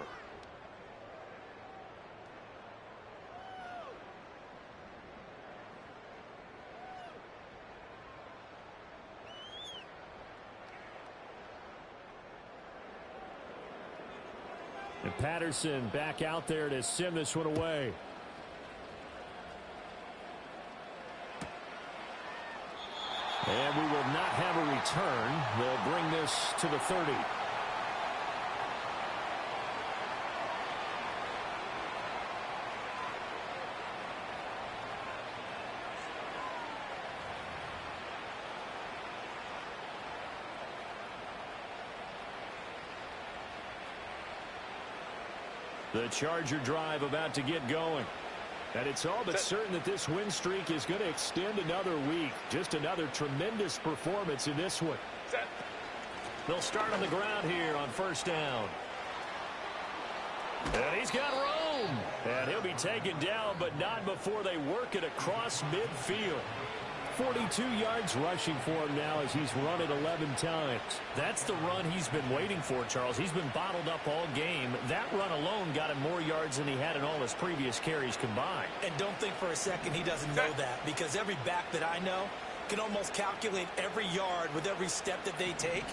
And Patterson back out there to send this one away. And we will not have a return. They'll bring this to the 30. The Charger drive about to get going. And it's all but certain that this win streak is going to extend another week. Just another tremendous performance in this one. They'll start on the ground here on first down. And he's got room. And he'll be taken down, but not before they work it across midfield. 42 yards rushing for him now as he's run it 11 times. That's the run he's been waiting for, Charles. He's been bottled up all game. That run alone got him more yards than he had in all his previous carries combined. And don't think for a second he doesn't know that, because every back that I know can almost calculate every yard with every step that they take.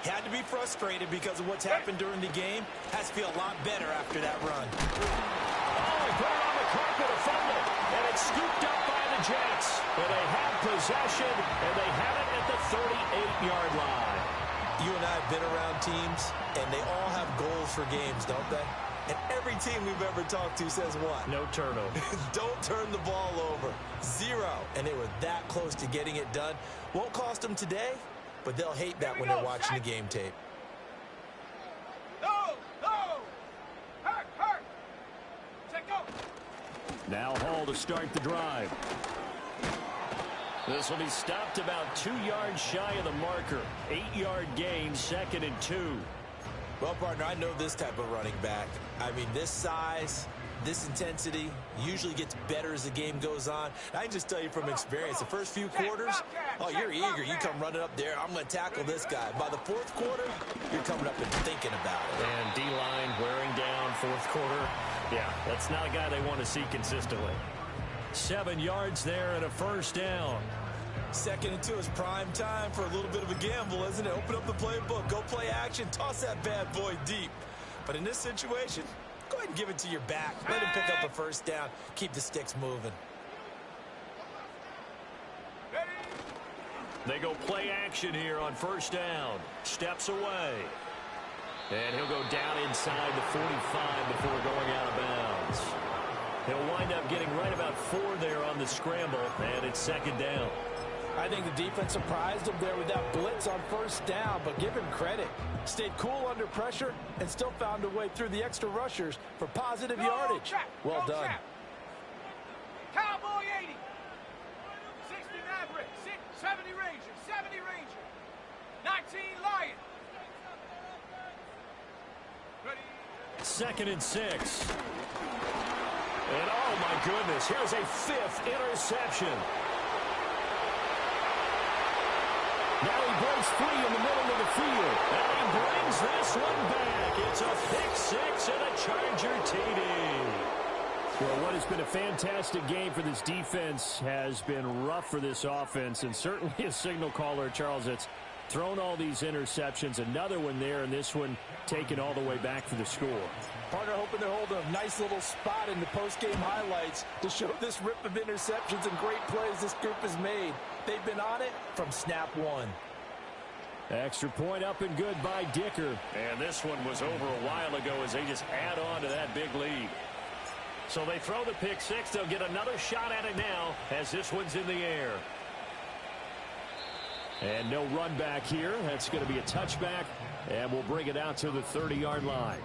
He had to be frustrated because of what's happened during the game. Has to feel a lot better after that run. Oh, he put it on the carpet, a fumble, and it's scooped up by the Jets. And they have possession, and they have it at the 38-yard line. You and I have been around teams, and they all have goals for games, don't they? And every team we've ever talked to says what? No turnover. Don't turn the ball over. 0. And they were that close to getting it done. Won't cost them today, but they'll hate that when they're watching the game tape. No! Hurt! Check go! Now Hall to start the drive. This will be stopped about 2 yards shy of the marker. 8-yard gain, 2nd and 2. Well, partner, I know this type of running back. I mean, this size, this intensity usually gets better as the game goes on. I can just tell you from experience, the first few quarters, oh, you're eager. You come running up there, I'm going to tackle this guy. By the fourth quarter, you're coming up and thinking about it. And D-line wearing down fourth quarter. Yeah, that's not a guy they want to see consistently. 7 yards there and a first down. 2nd and 2 is prime time for a little bit of a gamble, isn't it? Open up the playbook, go play action, toss that bad boy deep. But in this situation, go ahead and give it to your back. Let him pick up a first down. Keep the sticks moving. They go play action here on first down. Steps away. And he'll go down inside the 45 before going out of bounds. He'll wind up getting right about 4 there on the scramble, and it's 2nd down. I think the defense surprised him there with that blitz on first down, but give him credit. Stayed cool under pressure and still found a way through the extra rushers for positive yardage. Well done. Cowboy 80. 60 Maverick. 70 Ranger. 70 Ranger. 19 Lion. Ready. 2nd and 6. And oh my goodness, here's a 5th interception. Now he breaks free in the middle of the field. And he brings this one back. It's a pick 6 and a Charger TD. Well, what has been a fantastic game for this defense has been rough for this offense, and certainly a signal caller, Charles, that's thrown all these interceptions. Another one there, and this one taken all the way back for the score. Partner hoping they're holding a nice little spot in the post-game highlights to show this rip of interceptions and great plays this group has made. They've been on it from snap 1. Extra point up and good by Dicker. And this one was over a while ago as they just add on to that big lead. So they throw the pick 6. They'll get another shot at it now as this one's in the air. And no run back here. That's going to be a touchback, and we'll bring it out to the 30-yard line.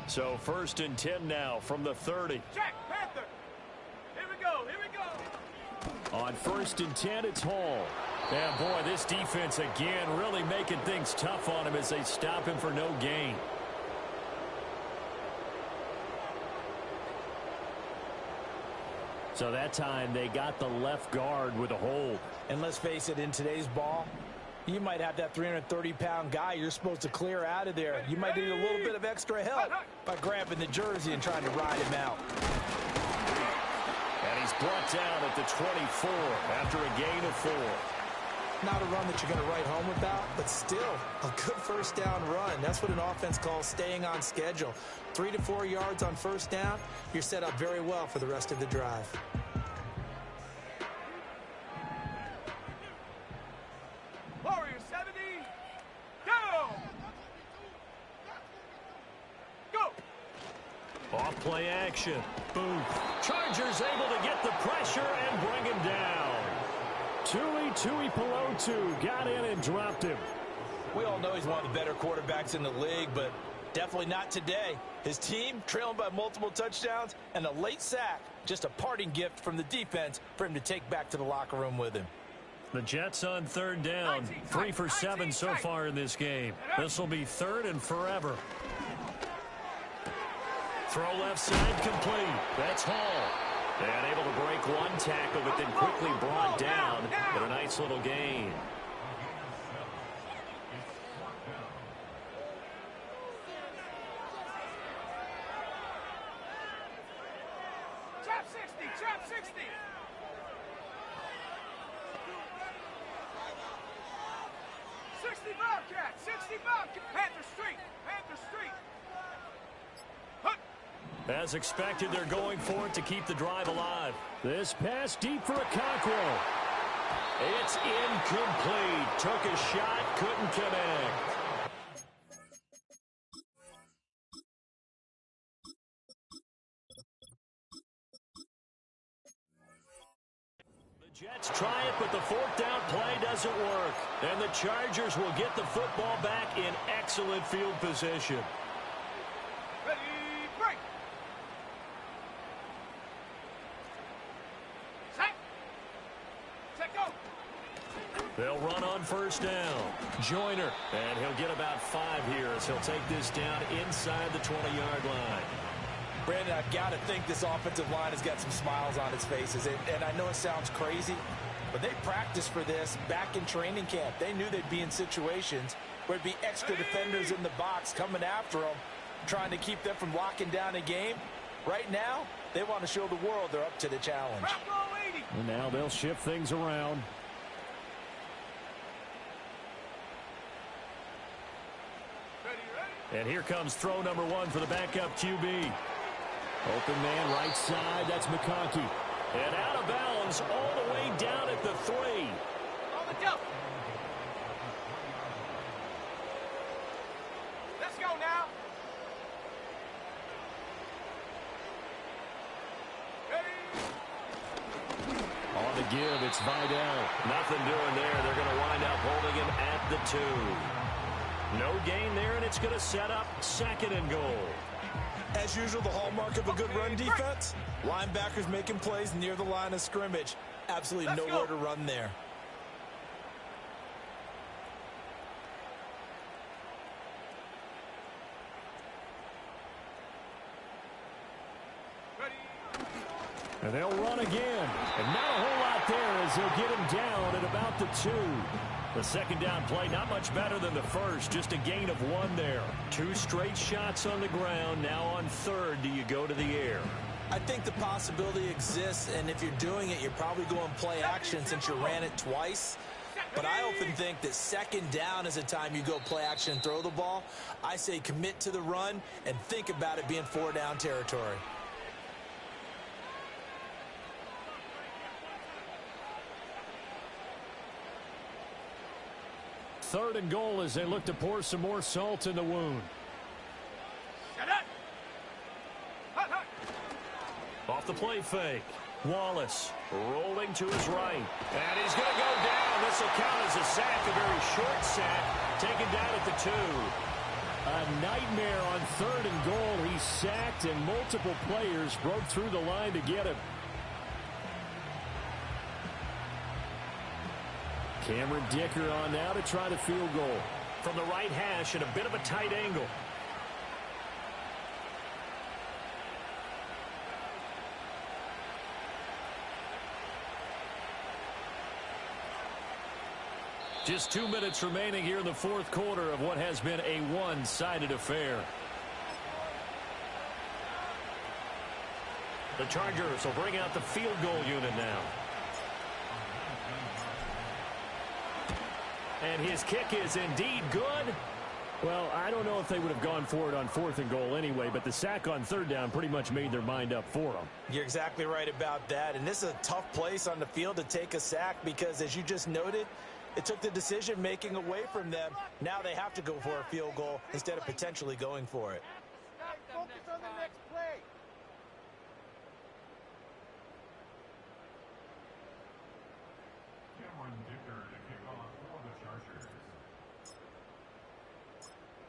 So 1st and 10 now from the 30. Check, Panther. Here we go. On 1st and 10, it's Hall. And boy, this defense again really making things tough on him as they stop him for no gain. So that time they got the left guard with a hold. And let's face it, in today's ball, you might have that 330-pound guy you're supposed to clear out of there. You might need a little bit of extra help by grabbing the jersey and trying to ride him out. And he's brought down at the 24 after a gain of 4. Not a run that you're going to write home about, but still a good first down run. That's what an offense calls staying on schedule. 3 to 4 yards on first down, you're set up very well for the rest of the drive. Warrior 70. Go! Go! Off play action. Boom. Chargers able to get the pressure and bring him down. Tuli Tuipulotu got in and dropped him. We all know he's one of the better quarterbacks in the league, but definitely not today. His team trailing by multiple touchdowns and a late sack. Just a parting gift from the defense for him to take back to the locker room with him. The Jets on third down. 3 for 7 so far in this game. This will be third and forever. Throw left side complete. That's Hall. And able to break one tackle, but then quickly brought down with a nice little gain. Trap 60, trap 60. 60 Bobcat, 60 Bobcat. Panther Street, Panther Street. As expected, they're going for it to keep the drive alive. This pass deep for Okonkwo. It's incomplete. Took a shot, couldn't connect. The Jets try it, but the fourth down play doesn't work. And the Chargers will get the football back in excellent field position. Ready, break. Set. Set, go. They'll run on first down. Joyner, and he'll get about 5 here as he'll take this down inside the 20-yard line. Brandon, I've got to think this offensive line has got some smiles on its faces. And I know it sounds crazy, but they practiced for this back in training camp. They knew they'd be in situations where there'd be extra defenders in the box coming after them, trying to keep them from locking down a game. Right now, they want to show the world they're up to the challenge. Bravo 80. And now they'll shift things around. Ready, ready. And here comes throw number 1 for the backup QB. Open man right side. That's McConkey. And out of bounds all the way down at the 3. On the jump. Let's go now. Ready. On the give, it's Vidal. Nothing doing there. They're going to wind up holding him at the 2. No gain there, and it's going to set up 2nd and goal. As usual, the hallmark of a good run defense, linebackers making plays near the line of scrimmage. Absolutely nowhere to run there. Ready. And they'll run again. And not a whole lot there as they'll get him down at about the 2. The second down play, not much better than the first, just a gain of 1 there. 2 straight shots on the ground. Now on third, do you go to the air? I think the possibility exists, and if you're doing it, you're probably going play action since you ran it twice. But I often think that second down is a time you go play action and throw the ball. I say commit to the run and think about it being 4-down territory. Third and goal as they look to pour some more salt in the wound. Get it. Hut, hut. Off the play fake. Wallace rolling to his right. And he's going to go down. This will count as a sack, a very short sack, taken down at the 2. A nightmare on third and goal. He's sacked, and multiple players broke through the line to get him. Cameron Dicker on now to try the field goal. From the right hash at a bit of a tight angle. Just 2 minutes remaining here in the fourth quarter of what has been a one-sided affair. The Chargers will bring out the field goal unit now. And his kick is indeed good. Well, I don't know if they would have gone for it on 4th and goal anyway, but the sack on 3rd down pretty much made their mind up for them. You're exactly right about that. And this is a tough place on the field to take a sack because, as you just noted, it took the decision-making away from them. Now they have to go for a field goal instead of potentially going for it. Focus on the next play.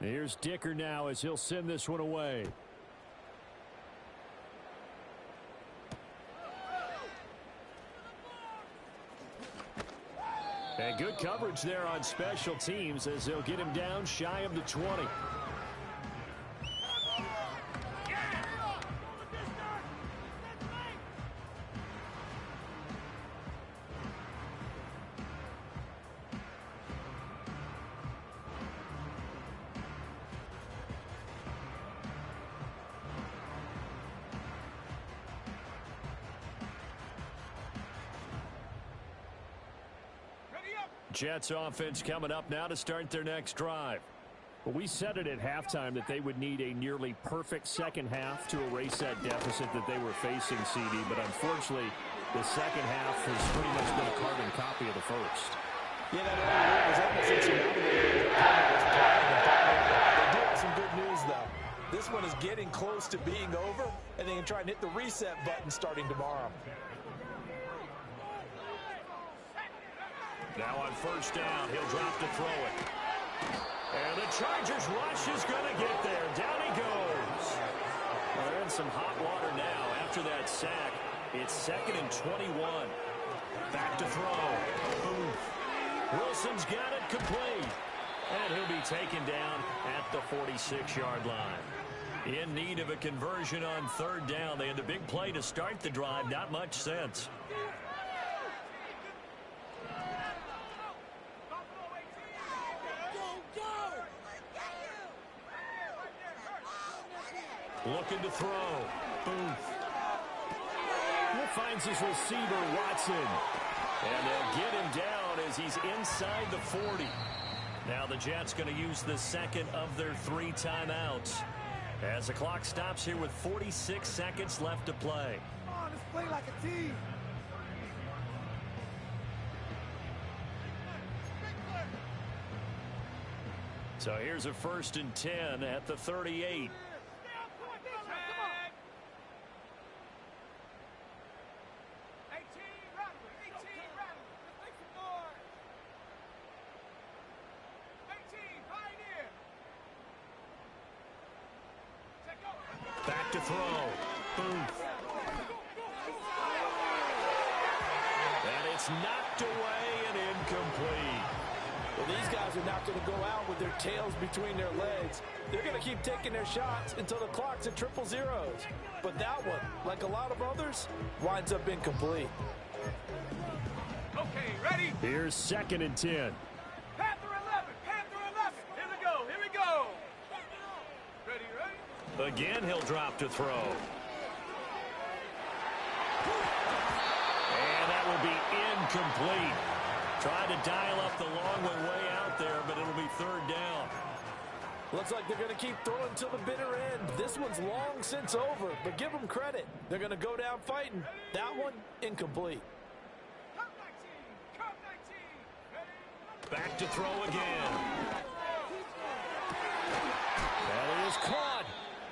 Here's Dicker now as he'll send this one away. And good coverage there on special teams as they'll get him down shy of the 20. Jets offense coming up now to start their next drive. Well, we said it at halftime that they would need a nearly perfect second half to erase that deficit that they were facing, CD. But unfortunately, the second half has pretty much been a carbon copy of the first. Yeah, that early was almost insurmountable. They do have some good news, though. This one is getting close to being over, and they can try and hit the reset button starting tomorrow. Now on first down, he'll drop to throw it. And the Chargers rush is going to get there. Down he goes. Well, they're in some hot water now after that sack. It's 2nd and 21. Back to throw. Boom. Wilson's got it complete. And he'll be taken down at the 46-yard line. In need of a conversion on 3rd down. They had a big play to start the drive. Not much sense. Looking to throw. Booth. He finds his receiver, Watson. And they'll get him down as he's inside the 40. Now the Jets going to use the second of their 3 timeouts. As the clock stops here with 46 seconds left to play. Come on, let's play like a team. So here's a 1st and 10 at the 38. 18, back to throw. Booth. And it's knocked away and incomplete. Well, these guys are not going to go out with their tails between their legs. They're going to keep taking their shots until the clock's at 000. But that one, like a lot of others, winds up incomplete. Okay, ready? Here's 2nd and 10. Panther 11, Panther 11. Here we go, here we go. Ready, ready? Again, he'll drop to throw. And that will be incomplete. Tried to dial up the long way out there, but it'll be 3rd down. Looks like they're going to keep throwing till the bitter end. This one's long since over, but give them credit. They're going to go down fighting. That one, incomplete. Come 19, Back to throw again. That is caught.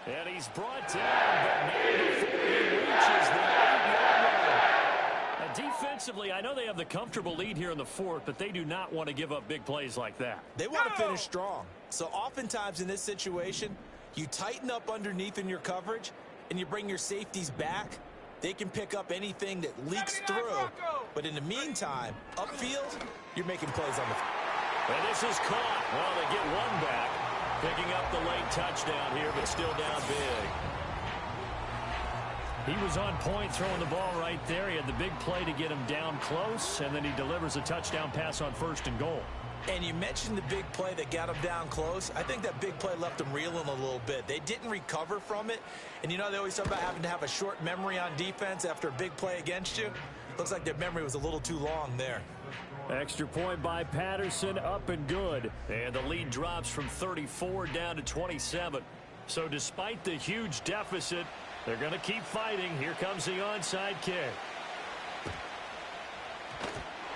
And he's brought down, but not before he reaches the 9-yard line. Defensively, I know they have the comfortable lead here in the 4th, but they do not want to give up big plays like that. They want to finish strong. So oftentimes in this situation, you tighten up underneath in your coverage, and you bring your safeties back. They can pick up anything that leaks through. But in the meantime, upfield, you're making plays on the field. And this is caught. Well, they get one back, picking up the late touchdown here, but still down big. He was on point throwing the ball right there. He had the big play to get him down close, and then he delivers a touchdown pass on 1st and goal. And you mentioned the big play that got him down close. I think that big play left him reeling a little bit. They didn't recover from it. And you know, they always talk about having to have a short memory on defense after a big play against you. Looks like their memory was a little too long there. Extra point by Patterson, up and good. And the lead drops from 34 down to 27. So despite the huge deficit, they're going to keep fighting. Here comes the onside kick.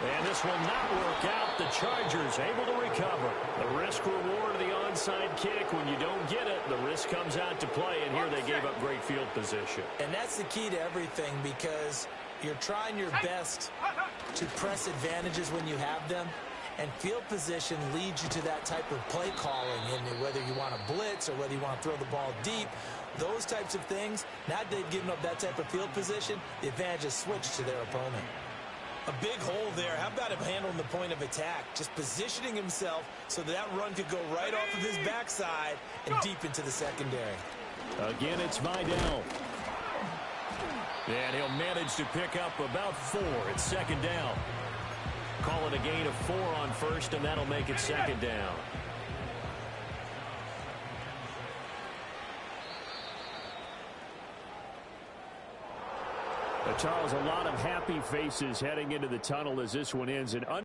And this will not work out. The Chargers able to recover. The risk-reward of the onside kick. When you don't get it, the risk comes out to play. And here they gave up great field position. And that's the key to everything, because you're trying your best to press advantages when you have them. And field position leads you to that type of play calling, and whether you want to blitz or whether you want to throw the ball deep, those types of things. Now that they've given up that type of field position, the advantage is switched to their opponent. A big hole there. How about him handling the point of attack? Just positioning himself so that run could go right off of his backside and deep into the secondary. Again, it's Vidal. And he'll manage to pick up about 4. It's second down. Call it a gain of 4 on first, and that'll make it second down. Charles, a lot of happy faces heading into the tunnel as this one ends.